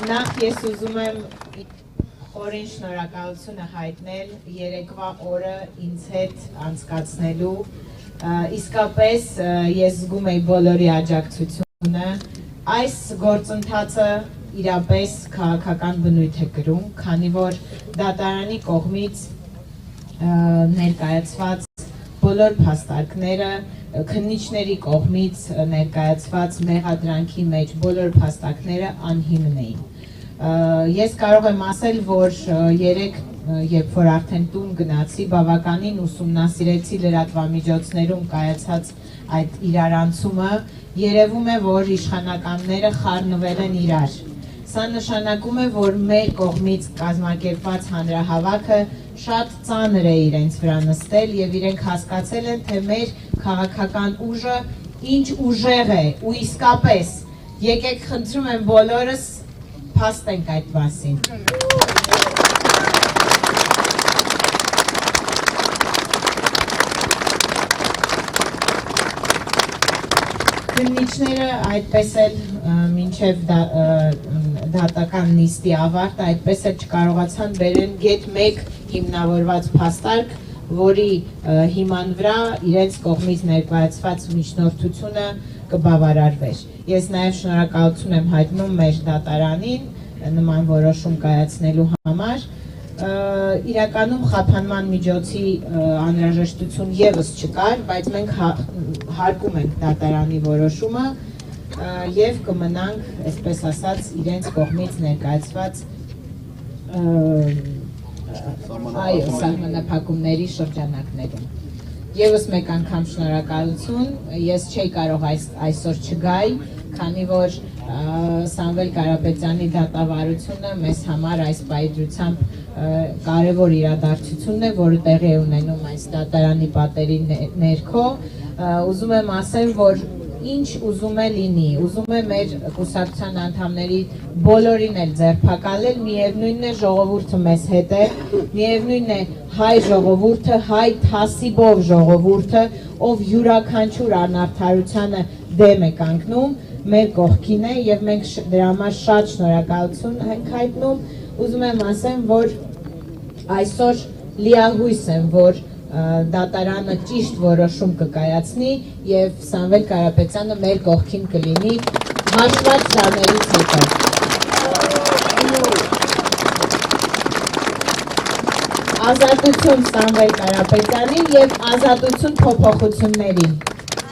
Նախ ես ուզում եմ խորին շնորհակալությունը հայտնել երեկվա օրը ինձ հետ անցկացնելու, իսկապես ես զգում եի բոլորի աջակցությունը, այս գործընթացը իրապես քաղաքական բնույթ է կրում, քանի որ դատարանի կողմից ներկայացված բոլոր փաստարկները, քննիչների կողմից ներկայացված մեղադրանքի մեջ բոլոր փաստարկները անհիմն էին։ Ես կարող եմ ասել, որ երեկ, երբ որ արդեն տուն գնացի, բավականին ուսումնասիրեցի լրատվամիջոցներում կայացած այդ իրարանցումը, երևում է, որ իշխանականները խառնվել են իրար։ Սա նշանակում է, որ մեր կողմից կազմակերպված հանրահավաքը շատ ծանր է իրենց վրա նստել եւ իրենք հասկացել են, թե մեր քաղաքական ուժը ինչ ուժեղ է ու իսկապես եկեք խնդրում եմ բոլորս փաստենք այդ մասին։ Քննիչները այդպես էլ մինչև դատական նիստի ավարտը այդպես էլ չկարողացան բերեն գեթ մեկ հիմնավորված փաստարկ, որի հիման վրա իրենց կողմից ներկայացված միջնորդությունը կբավարարվեր։ Ես նաև շնորհակալություն եմ հայտնում մեր դատարանին նման որոշում կայացնելու համար։ Իրականում խափանման միջոցի անհրաժեշտություն եւս չկար, բայց մենք հարգում ենք դատարանի որոշումը եւ կմնանք, այսպես ասած, իրենց կողմից ներկայացված սահմանափակումների շրջանակներում։ Եվս մեկ անգամ շնորհակալություն, ես չէի կարող այսօր չգայի, քանի որ Սամվել Կարապետյանի դատավարությունը մեզ համար այս պայծրությամբ կարևոր իրադարձությունն է, որը տեղի է ունենում այս դատարանի պատերի ներքո, ուզում եմ ասեմ, որ ինչ ուզում է լինի, ուզում է մեր կուսակցության անդամների բոլորին էլ ձերբակալել, միևնույնն է ժողովուրդը մեզ հետ է, միևնույնն է հայ ժողովուրդը, հայ թասիբով ժողովուրդը, ով յուրաքանչյուր անարդարությանը դեմ է կանգնում, մեր կողքին է եւ մենք դրա համար շատ շնորհակալություն ենք հայտնում, ուզում եմ ասեմ, որ այսօր լիահույս եմ, որ դատարանը ճիշտ որոշում կկայացնի եւ Սամվել Կարապետյանը մեր կողքին կլինի հաշված ժամերից հետո։ Ազատություն Սամվել Կարապետյանին եւ ազատություն փոփոխություններին։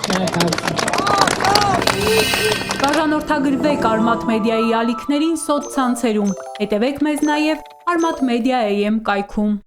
Շնորհակալություն։ Բաժանորդագրվեք Արմաթ մեդիայի ալիքներին սոցցանցերում, հետևեք մեզ նաև Արմաթ Մեդիա AM կայքում։